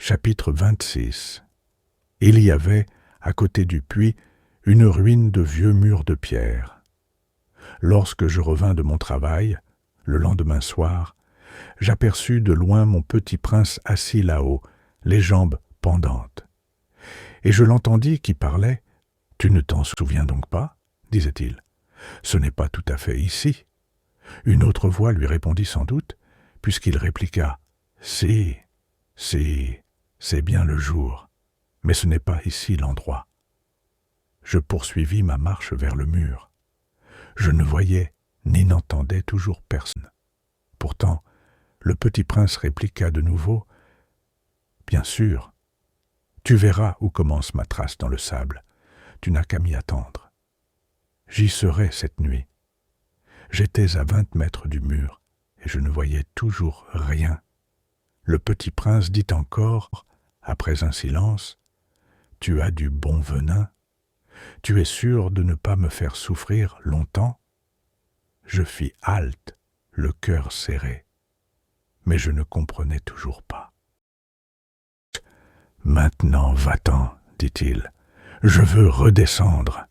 Chapitre 26. Il y avait, à côté du puits, une ruine de vieux murs de pierre. Lorsque je revins de mon travail, le lendemain soir, j'aperçus de loin mon petit prince assis là-haut, les jambes pendantes. Et je l'entendis qui parlait. « Tu ne t'en souviens donc pas ?» disait-il. « Ce n'est pas tout à fait ici. » Une autre voix lui répondit sans doute, puisqu'il répliqua « Si, si, c'est bien le jour, mais ce n'est pas ici l'endroit. » Je poursuivis ma marche vers le mur. Je ne voyais ni n'entendais toujours personne. Pourtant, le petit prince répliqua de nouveau « Bien sûr, tu verras où commence ma trace dans le sable. Tu n'as qu'à m'y attendre. » J'y serai cette nuit. J'étais à 20 mètres du mur et je ne voyais toujours rien. Le petit prince dit encore, après un silence, « Tu as du bon venin. Tu es sûr de ne pas me faire souffrir longtemps ?» Je fis halte, le cœur serré, mais je ne comprenais toujours pas. « Maintenant, va-t'en, dit-il, je veux redescendre. »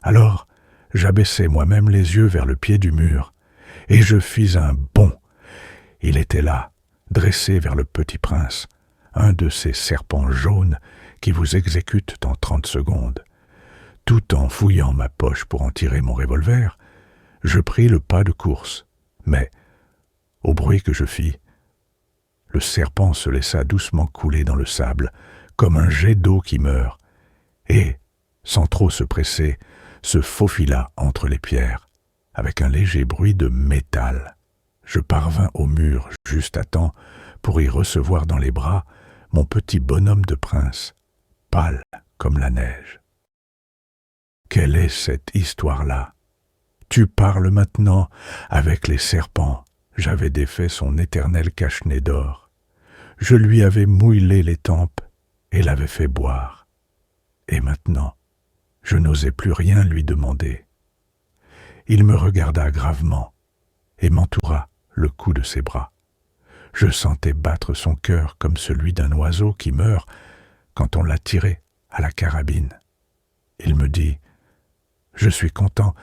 Alors, j'abaissai moi-même les yeux vers le pied du mur, et je fis un bond. Il était là, dressé vers le petit prince, un de ces serpents jaunes qui vous exécutent en 30 secondes. Tout en fouillant ma poche pour en tirer mon revolver, je pris le pas de course, mais, au bruit que je fis, le serpent se laissa doucement couler dans le sable, comme un jet d'eau qui meurt, et, sans trop se presser, se faufila entre les pierres, avec un léger bruit de métal. Je parvins au mur juste à temps pour y recevoir dans les bras mon petit bonhomme de prince, pâle comme la neige. « Quelle est cette histoire-là ? Tu parles maintenant avec les serpents. » J'avais défait son éternel cache-nez d'or. Je lui avais mouillé les tempes et l'avais fait boire. Et maintenant, je n'osais plus rien lui demander. Il me regarda gravement et m'entoura le cou de ses bras. Je sentais battre son cœur comme celui d'un oiseau qui meurt quand on l'a tiré à la carabine. Il me dit « Je suis content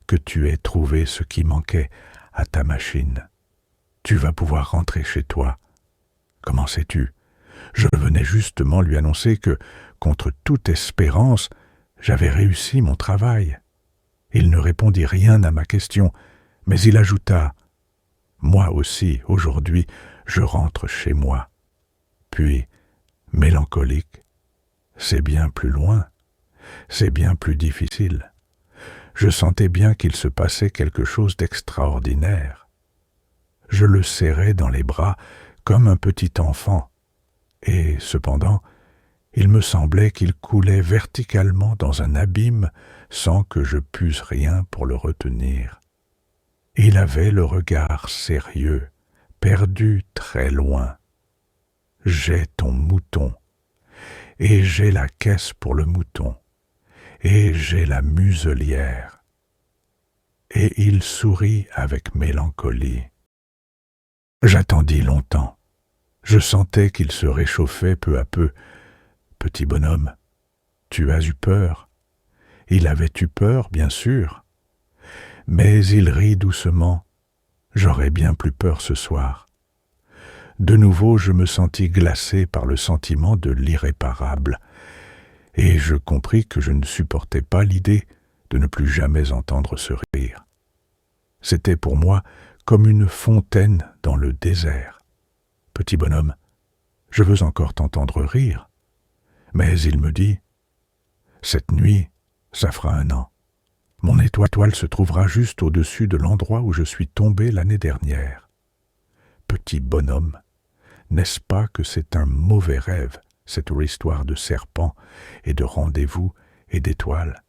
que tu aies trouvé ce qui manquait à ta machine. Tu vas pouvoir rentrer chez toi. Comment sais-tu ? Je venais justement lui annoncer que, contre toute espérance, j'avais réussi mon travail. » Il ne répondit rien à ma question, mais il ajouta « Moi aussi, aujourd'hui, je rentre chez moi. » Puis, mélancolique, « C'est bien plus loin, c'est bien plus difficile. » Je sentais bien qu'il se passait quelque chose d'extraordinaire. Je le serrais dans les bras comme un petit enfant, et cependant, il me semblait qu'il coulait verticalement dans un abîme sans que je pusse rien pour le retenir. Il avait le regard sérieux, perdu très loin. « J'ai ton mouton, et j'ai la caisse pour le mouton, et j'ai la muselière. » Et il sourit avec mélancolie. J'attendis longtemps. Je sentais qu'il se réchauffait peu à peu. « Petit bonhomme, tu as eu peur. » Il avait eu peur, bien sûr. Mais il rit doucement. J'aurais bien plus peur ce soir. De nouveau, je me sentis glacé par le sentiment de l'irréparable, et je compris que je ne supportais pas l'idée de ne plus jamais entendre ce rire. C'était pour moi comme une fontaine dans le désert. « Petit bonhomme, je veux encore t'entendre rire. » Mais il me dit « Cette nuit, ça fera 1 an. Mon étoile se trouvera juste au-dessus de l'endroit où je suis tombé l'année dernière. Petit bonhomme, n'est-ce pas que c'est un mauvais rêve, cette histoire de serpent et de rendez-vous et d'étoiles ?»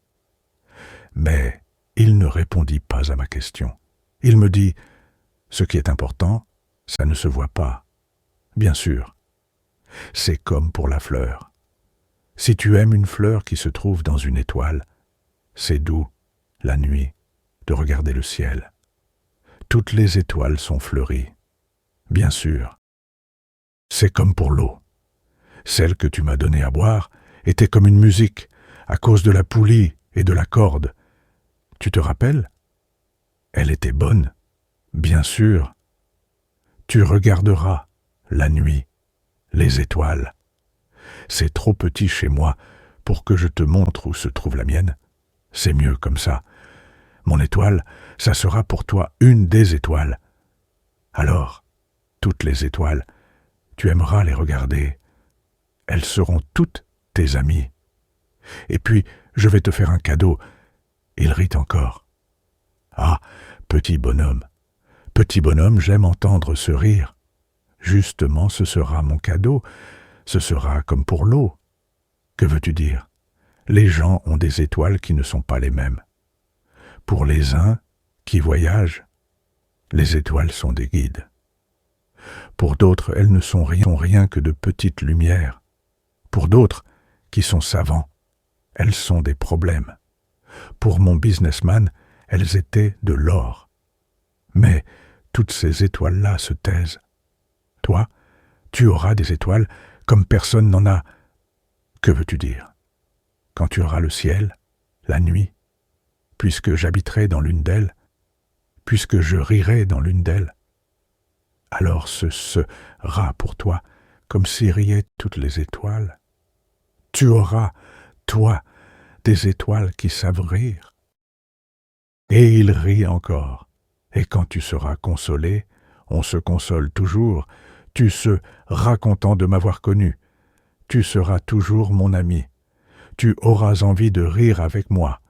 Mais il ne répondit pas à ma question. Il me dit « Ce qui est important, ça ne se voit pas. Bien sûr, c'est comme pour la fleur. Si tu aimes une fleur qui se trouve dans une étoile, c'est doux, la nuit, de regarder le ciel. Toutes les étoiles sont fleuries. Bien sûr, c'est comme pour l'eau. Celle que tu m'as donnée à boire était comme une musique, à cause de la poulie et de la corde. Tu te rappelles? Elle était bonne, bien sûr. Tu regarderas, la nuit, les étoiles. C'est trop petit chez moi pour que je te montre où se trouve la mienne. C'est mieux comme ça. Mon étoile, ça sera pour toi une des étoiles. Alors, toutes les étoiles, tu aimeras les regarder. Elles seront toutes tes amies. Et puis, je vais te faire un cadeau. Il rit encore. Ah, petit bonhomme, j'aime entendre ce rire. Justement, ce sera mon cadeau. Ce sera comme pour l'eau. Que veux-tu dire? Les gens ont des étoiles qui ne sont pas les mêmes. Pour les uns qui voyagent, les étoiles sont des guides. Pour d'autres, elles ne sont rien que de petites lumières. Pour d'autres, qui sont savants, elles sont des problèmes. Pour mon businessman, elles étaient de l'or. Mais toutes ces étoiles-là se taisent. Toi, tu auras des étoiles comme personne n'en a. Que veux-tu dire? Quand tu auras le ciel, la nuit, puisque j'habiterai dans l'une d'elles, puisque je rirai dans l'une d'elles, alors ce sera pour toi comme si riaient toutes les étoiles. Tu auras, toi, des étoiles qui savent rire. Et il rit encore. Et quand tu seras consolé, on se console toujours, tu seras content de m'avoir connu. Tu seras toujours mon ami. Tu auras envie de rire avec moi.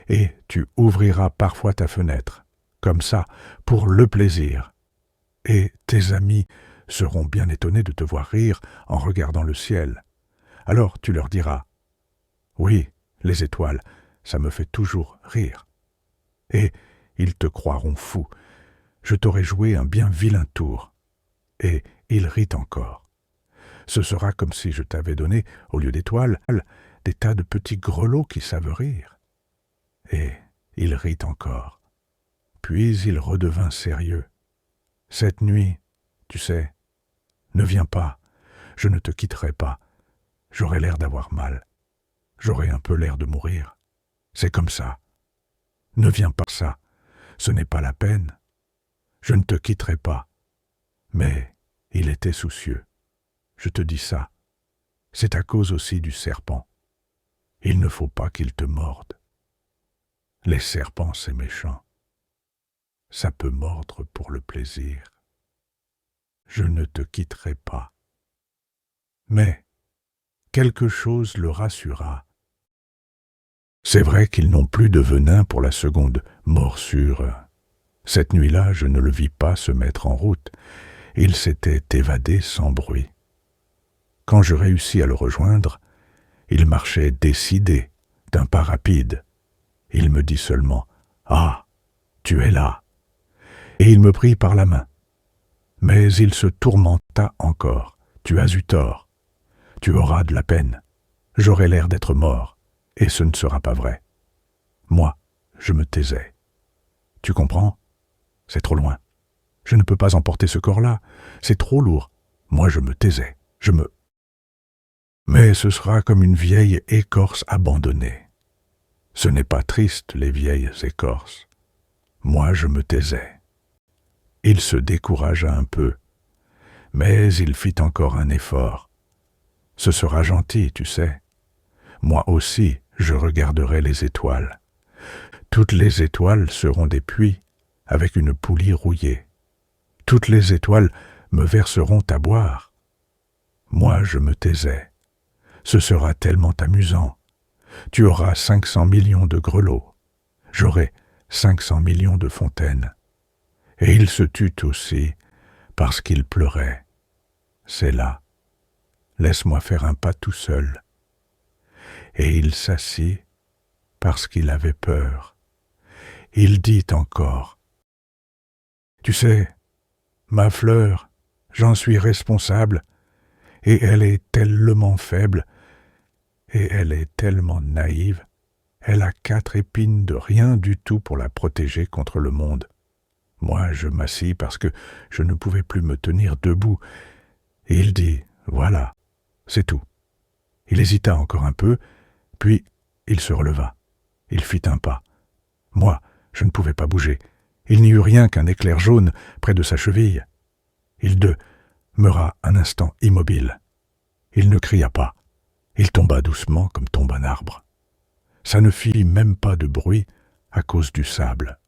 Et tu ouvriras parfois ta fenêtre, comme ça, pour le plaisir. Et tes amis seront bien étonnés de te voir rire en regardant le ciel. Alors tu leur diras, « Oui, les étoiles, ça me fait toujours rire. » Et ils te croiront fou. Je t'aurai joué un bien vilain tour. Et il rit encore. Ce sera comme si je t'avais donné, au lieu d'étoiles, des tas de petits grelots qui savent rire. Et il rit encore. Puis il redevint sérieux. Cette nuit, tu sais, ne viens pas, je ne te quitterai pas. J'aurai l'air d'avoir mal. J'aurai un peu l'air de mourir. C'est comme ça. Ne viens pas ça, ce n'est pas la peine. Je ne te quitterai pas. Mais il était soucieux. Je te dis ça. C'est à cause aussi du serpent. Il ne faut pas qu'il te morde. Les serpents, c'est méchant. Ça peut mordre pour le plaisir. Je ne te quitterai pas. Mais quelque chose le rassura. C'est vrai qu'ils n'ont plus de venin pour la seconde morsure. Cette nuit-là, je ne le vis pas se mettre en route. Il s'était évadé sans bruit. Quand je réussis à le rejoindre, il marchait décidé, d'un pas rapide. Il me dit seulement « Ah, tu es là !» Et il me prit par la main. Mais il se tourmenta encore. « Tu as eu tort. Tu auras de la peine. J'aurai l'air d'être mort, et ce ne sera pas vrai. » Moi, je me taisais. Tu comprends? C'est trop loin. Je ne peux pas emporter ce corps-là. C'est trop lourd. Moi, je me taisais. Mais ce sera comme une vieille écorce abandonnée. Ce n'est pas triste, les vieilles écorces. Moi, je me taisais. Il se découragea un peu, mais il fit encore un effort. Ce sera gentil, tu sais. Moi aussi, je regarderai les étoiles. Toutes les étoiles seront des puits avec une poulie rouillée. Toutes les étoiles me verseront à boire. Moi, je me taisais. Ce sera tellement amusant. Tu auras 500 millions de grelots. J'aurai 500 millions de fontaines. Et il se tut aussi parce qu'il pleurait. C'est là. Laisse-moi faire un pas tout seul. Et il s'assit parce qu'il avait peur. Il dit encore, « Tu sais, ma fleur, j'en suis responsable, et elle est tellement faible, et elle est tellement naïve, elle a 4 épines de rien du tout pour la protéger contre le monde. Moi, je m'assis parce que je ne pouvais plus me tenir debout. Et il dit, voilà, c'est tout. Il hésita encore un peu, puis il se releva. Il fit un pas. Moi, je ne pouvais pas bouger. Il n'y eut rien qu'un éclair jaune près de sa cheville. Il demeura un instant immobile. Il ne cria pas. Il tomba doucement comme tombe un arbre. Ça ne fit même pas de bruit à cause du sable.